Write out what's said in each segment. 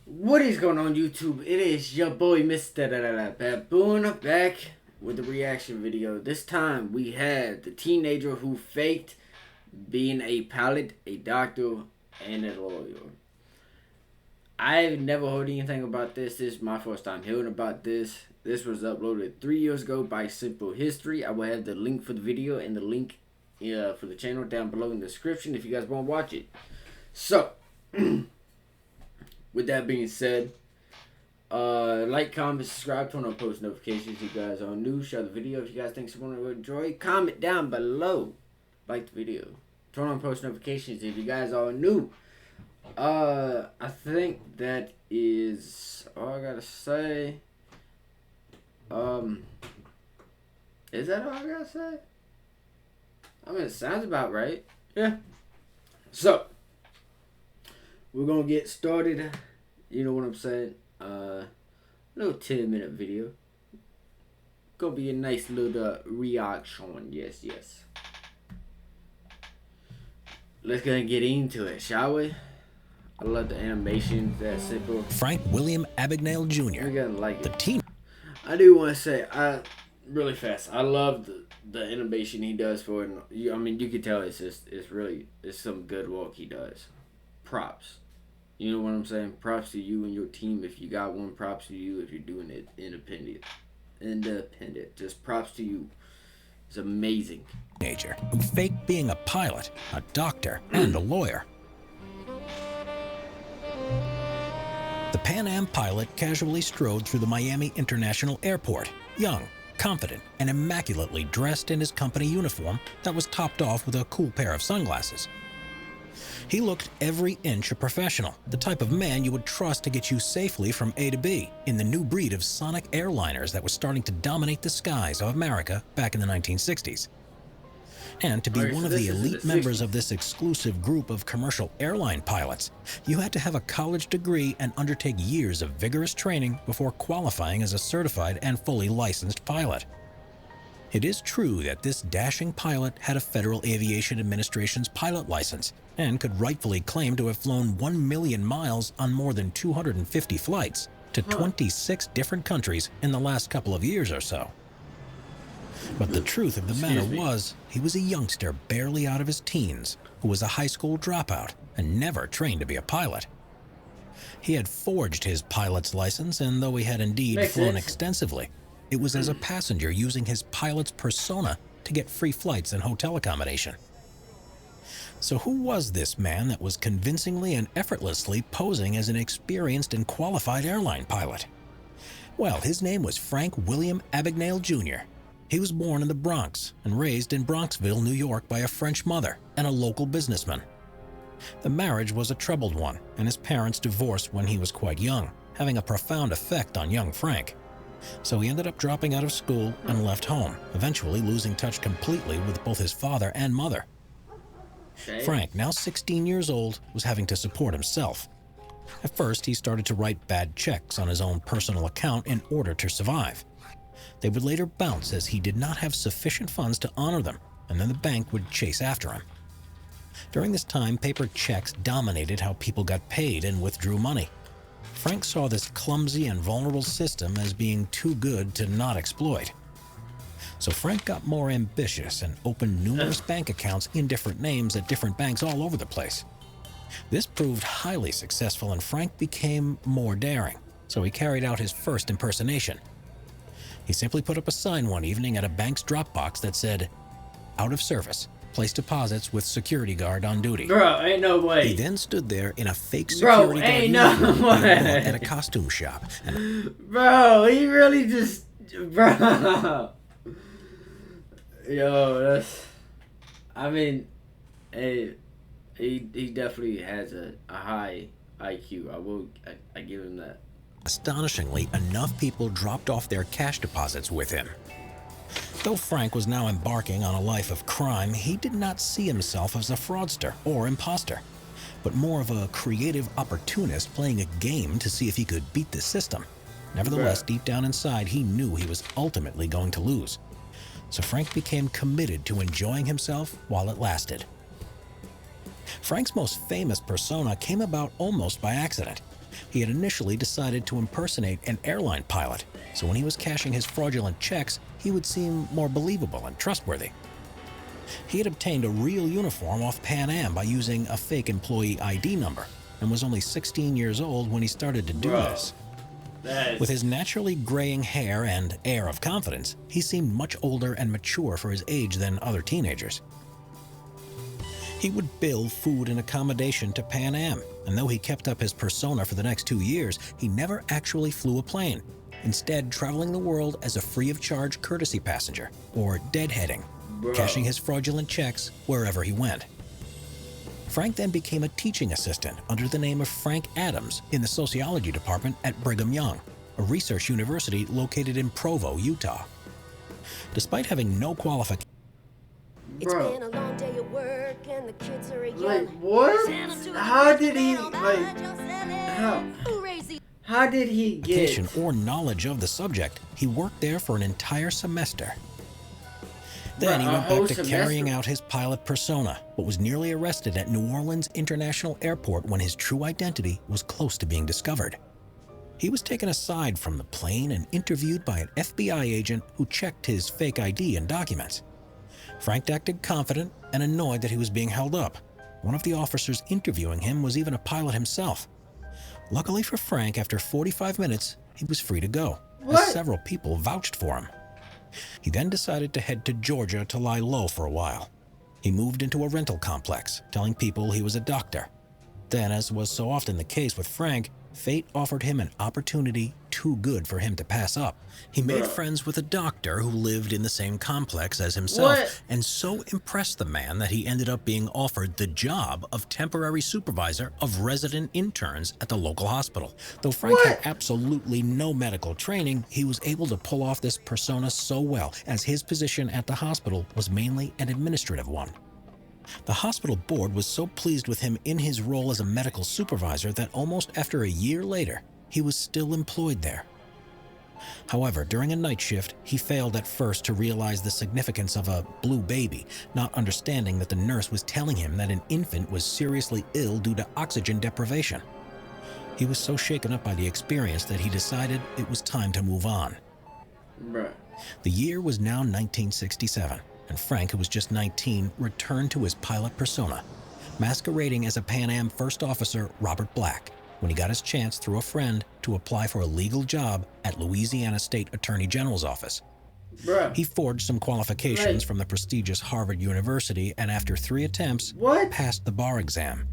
What is going on YouTube? It is your boy MrBaboon back with a reaction video. This time we have the teenager who faked being a pilot, a doctor, and a lawyer. I've never heard anything about this. This is my first time hearing about this. This was uploaded 3 years ago by Simple History. I will have the link for the video and the link for the channel down below in the description if you guys want to watch it. So, with that being said, like, comment, subscribe, turn on post notifications if you guys are new. Share the video if you guys think someone will enjoy. Comment down below. Like the video. Turn on post notifications if you guys are new. I think that is all I gotta say. Is that all I gotta say? I mean, it sounds about right. Yeah. So, we're gonna get started. You know what I'm saying? Little 10-minute video. Gonna be a nice little reaction. Yes. Let's go and get into it, shall we? I love the animation. That's simple. Frank William Abagnale Jr. We're gonna like it. The teen. I do want to say, really fast. I love the animation he does for it. I mean, you can tell it's some good work he does. Props. You know what I'm saying? Props to you and your team if you got one. Props to you if you're doing it independent. Just props to you. It's amazing. Teenager who faked being a pilot, a doctor, and a lawyer. The Pan Am pilot casually strode through the Miami International Airport, young, confident, and immaculately dressed in his company uniform that was topped off with a cool pair of sunglasses. He looked every inch a professional, the type of man you would trust to get you safely from A to B in the new breed of sonic airliners that was starting to dominate the skies of America back in the 1960s. And to be one of the elite members of this exclusive group of commercial airline pilots, you had to have a college degree and undertake years of vigorous training before qualifying as a certified and fully licensed pilot. It is true that this dashing pilot had a Federal Aviation Administration's pilot license and could rightfully claim to have flown 1 million miles on more than 250 flights to 26 different countries in the last couple of years or so. But the truth of the matter was, he was a youngster barely out of his teens who was a high school dropout and never trained to be a pilot. He had forged his pilot's license, and though he had indeed flown extensively, it was as a passenger using his pilot's persona to get free flights and hotel accommodation. So who was this man that was convincingly and effortlessly posing as an experienced and qualified airline pilot? Well, his name was Frank William Abagnale Jr. He was born in the Bronx and raised in Bronxville, New York by a French mother and a local businessman. The marriage was a troubled one, and his parents divorced when he was quite young, having a profound effect on young Frank. So he ended up dropping out of school and left home, eventually losing touch completely with both his father and mother. Frank, now 16 years old, was having to support himself. At first, he started to write bad checks on his own personal account in order to survive. They would later bounce as he did not have sufficient funds to honor them, and then the bank would chase after him. During this time, paper checks dominated how people got paid and withdrew money. Frank saw this clumsy and vulnerable system as being too good to not exploit. So Frank got more ambitious and opened numerous bank accounts in different names at different banks all over the place. This proved highly successful, and Frank became more daring, so he carried out his first impersonation. He simply put up a sign one evening at a bank's drop box that said, "Out of service. Place deposits with security guard on duty." Bro, ain't no way. He then stood there in a fake security guard uniform at a costume shop. Bro, he really just... Bro. Yo, that's... I mean, hey, he definitely has a high IQ. I give him that. Astonishingly, enough people dropped off their cash deposits with him. Though Frank was now embarking on a life of crime, he did not see himself as a fraudster or imposter, but more of a creative opportunist playing a game to see if he could beat the system. Nevertheless, deep down inside, he knew he was ultimately going to lose. So Frank became committed to enjoying himself while it lasted. Frank's most famous persona came about almost by accident. He had initially decided to impersonate an airline pilot, so when he was cashing his fraudulent checks, he would seem more believable and trustworthy. He had obtained a real uniform off Pan Am by using a fake employee ID number and was only 16 years old when he started to do this. With his naturally graying hair and air of confidence, he seemed much older and mature for his age than other teenagers. He would bill food and accommodation to Pan Am, and though he kept up his persona for the next 2 years, he never actually flew a plane, instead traveling the world as a free-of-charge courtesy passenger, or deadheading, cashing his fraudulent checks wherever he went. Frank then became a teaching assistant under the name of Frank Adams in the sociology department at Brigham Young, a research university located in Provo, Utah. Despite having no qualifications, It's been a long day at work and the kids are young. Like, what? How did he, how did he get or knowledge of the subject, he worked there for an entire semester. Then he went back to carrying out his pilot persona, but was nearly arrested at New Orleans International Airport when his true identity was close to being discovered. He was taken aside from the plane and interviewed by an FBI agent who checked his fake ID and documents. Frank acted confident and annoyed that he was being held up. One of the officers interviewing him was even a pilot himself. Luckily for Frank, after 45 minutes, he was free to go, as several people vouched for him. He then decided to head to Georgia to lie low for a while. He moved into a rental complex, telling people he was a doctor. Then, as was so often the case with Frank, fate offered him an opportunity too good for him to pass up. He made friends with a doctor who lived in the same complex as himself, and so impressed the man that he ended up being offered the job of temporary supervisor of resident interns at the local hospital. Though Frank had absolutely no medical training, he was able to pull off this persona so well, as his position at the hospital was mainly an administrative one. The hospital board was so pleased with him in his role as a medical supervisor that almost after a year later, he was still employed there. However, during a night shift, he failed at first to realize the significance of a blue baby, not understanding that the nurse was telling him that an infant was seriously ill due to oxygen deprivation. He was so shaken up by the experience that he decided it was time to move on. The year was now 1967. And Frank, who was just 19, returned to his pilot persona, masquerading as a Pan Am first officer, Robert Black, when he got his chance through a friend to apply for a legal job at Louisiana State Attorney General's office. He forged some qualifications from the prestigious Harvard University and after 3 attempts, passed the bar exam.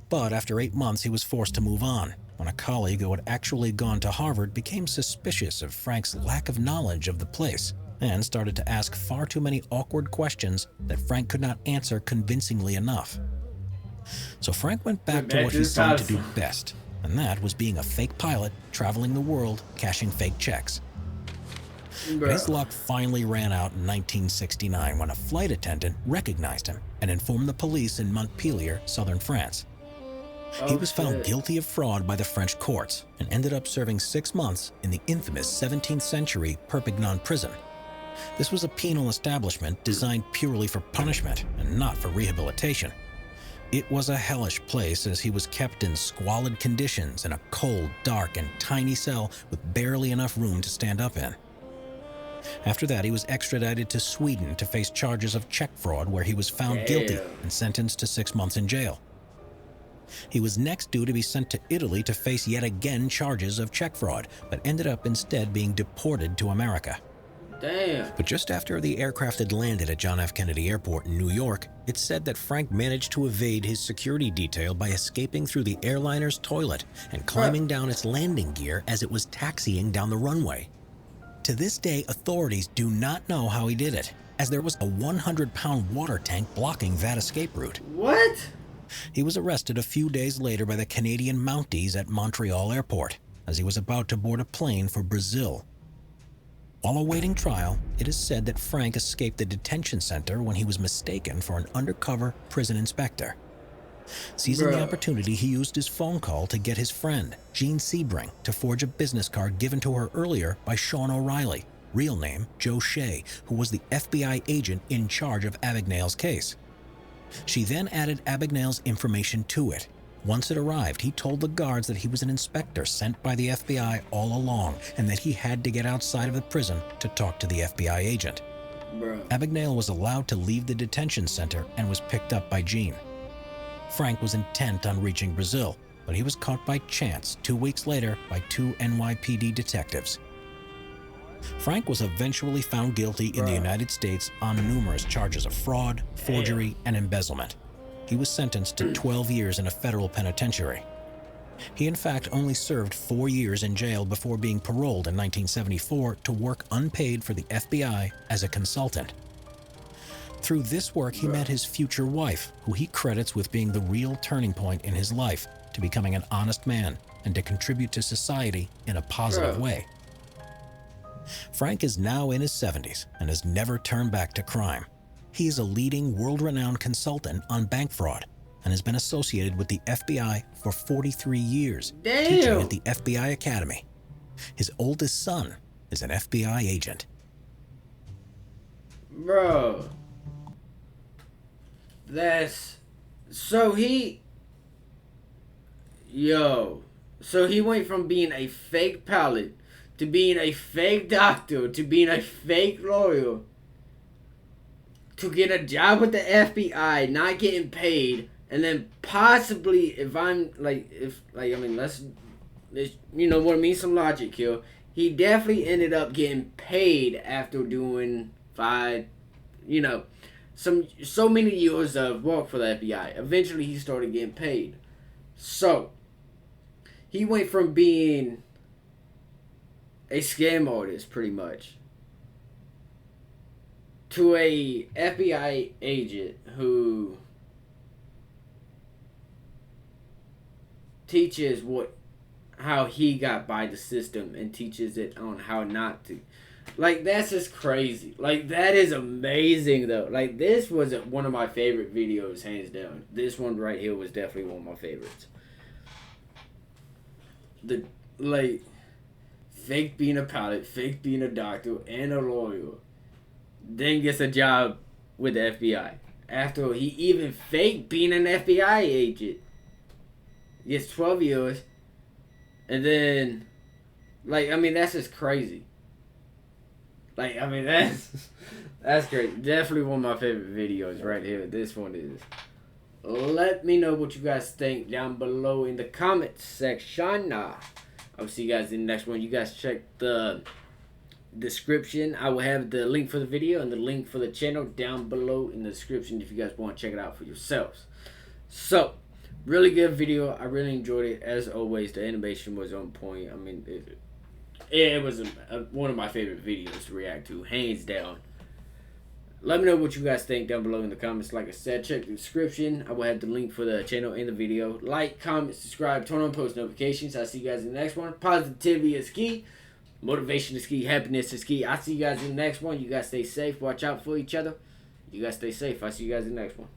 But after 8 months, he was forced to move on, when a colleague who had actually gone to Harvard became suspicious of Frank's lack of knowledge of the place, and started to ask far too many awkward questions that Frank could not answer convincingly enough. So Frank went back to what he seemed to do best, and that was being a fake pilot traveling the world cashing fake checks. His luck finally ran out in 1969 when a flight attendant recognized him and informed the police in Montpellier, southern France. He was found guilty of fraud by the French courts and ended up serving 6 months in the infamous 17th century Perpignan prison. This was a penal establishment designed purely for punishment and not for rehabilitation. It was a hellish place as he was kept in squalid conditions in a cold, dark, and tiny cell with barely enough room to stand up in. After that, he was extradited to Sweden to face charges of check fraud, where he was found guilty and sentenced to 6 months in jail. He was next due to be sent to Italy to face yet again charges of check fraud, but ended up instead being deported to America. But just after the aircraft had landed at John F. Kennedy Airport in New York, it's said that Frank managed to evade his security detail by escaping through the airliner's toilet and climbing down its landing gear as it was taxiing down the runway. To this day, authorities do not know how he did it, as there was a 100-pound water tank blocking that escape route. He was arrested a few days later by the Canadian Mounties at Montreal Airport, as he was about to board a plane for Brazil. While awaiting trial, it is said that Frank escaped the detention center when he was mistaken for an undercover prison inspector. Seizing the opportunity, he used his phone call to get his friend, Jean Sebring, to forge a business card given to her earlier by Sean O'Reilly, real name Joe Shea, who was the FBI agent in charge of Abagnale's case. She then added Abagnale's information to it, Once it arrived, he told the guards that he was an inspector sent by the FBI all along and that he had to get outside of the prison to talk to the FBI agent. Bro. Abagnale was allowed to leave the detention center and was picked up by Jean. Frank was intent on reaching Brazil, but he was caught by chance 2 weeks later by 2 NYPD detectives. Frank was eventually found guilty in the United States on numerous charges of fraud, forgery, and embezzlement. He was sentenced to 12 years in a federal penitentiary. He in fact only served 4 years in jail before being paroled in 1974 to work unpaid for the FBI as a consultant. Through this work, he met his future wife, who he credits with being the real turning point in his life to becoming an honest man and to contribute to society in a positive way. Frank is now in his 70s and has never turned back to crime. He is a leading world-renowned consultant on bank fraud and has been associated with the FBI for 43 years, teaching at the FBI Academy. His oldest son is an FBI agent. Bro. That's... So he... Yo. So he went from being a fake pilot to being a fake doctor to being a fake lawyer to get a job with the FBI, not getting paid, and then possibly, if I'm, like, I mean, let's you know what I mean, some logic here. He definitely ended up getting paid after doing so many years of work for the FBI. Eventually, he started getting paid. So, he went from being a scam artist, pretty much, to a FBI agent who teaches how he got by the system and teaches it on how not to. Like, that's just crazy. Like, that is amazing, though. Like, this was one of my favorite videos, hands down. This one right here was definitely one of my favorites. Fake being a pilot, fake being a doctor, and a lawyer, then gets a job with the FBI. After he even faked being an FBI agent, gets 12 years, and then, I mean, that's just crazy. I mean, that's great. Definitely one of my favorite videos right here. This one is. Let me know what you guys think down below in the comments section. I'll see you guys in the next one. You guys check the description. I will have the link for the video and the link for the channel down below in the description if you guys want to check it out for yourselves. So, really good video. I really enjoyed it. As always, the animation was on point. I mean, it was one of my favorite videos to react to, hands down. Let me know what you guys think down below in the comments. Like I said, check the description. I will have the link for the channel and the video. Like, comment, subscribe, turn on post notifications. I'll see you guys in the next one. Positivity is key. Motivation is key. Happiness is key. I'll see you guys in the next one. You guys stay safe. Watch out for each other. You guys stay safe. I'll see you guys in the next one.